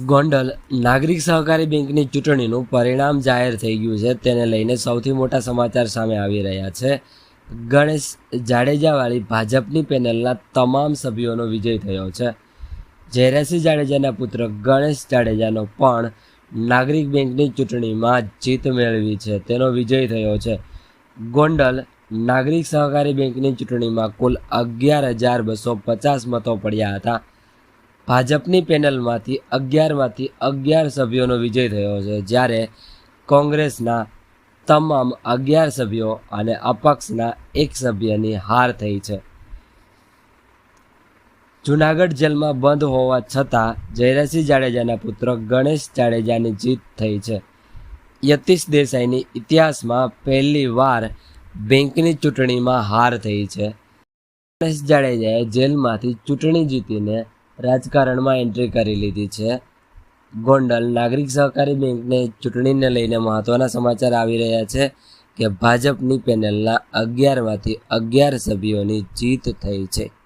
ગોંડલ નાગરિક સહકારી બેંકની ચૂંટણીનું પરિણામ જાહેર થઈ ગયું છે. તેને લઈને સૌથી મોટા સમાચાર સામે આવી રહ્યા છે. ગણેશ જાડેજાવાળી ભાજપની પેનલના તમામ સભ્યોનો વિજય થયો છે. જયરાજસિંહ જાડેજાના પુત્ર ગણેશ જાડેજાનો પણ નાગરિક બેંકની ચૂંટણીમાં જીત મેળવી છે. તેનો વિજય થયો છે. ગોંડલ નાગરિક સહકારી બેંકની ચૂંટણીમાં કુલ 11,250 મતો પડ્યા હતા. ભાજપની પેનલમાંથી 11 સભ્યોનો વિજય થયો છે, જ્યારે કોંગ્રેસના તમામ 11 સભ્યો અને અપક્ષના 1 સભ્યની હાર થઈ છે. જૂનાગઢ જેલમાં બંધ હોવા છતાં જયરાજસિંહ જાડેજાના પુત્ર ગણેશ જાડેજાની જીત થઈ છે. યતીશ દેસાઈની ઇતિહાસમાં પહેલીવાર બેંકની ચૂંટણીમાં હાર થઈ છે. ગણેશ જાડેજાએ જેલમાંથી ચૂંટણી જીતીને રાજકારણમાં એન્ટ્રી કરી લીધી છે. ગોંડલ નાગરિક સહકારી બેંકને ચૂંટણીને લઈને મહત્વના સમાચાર આવી રહ્યા છે કે ભાજપની પેનલના 11 સભ્યોની જીત થઈ છે.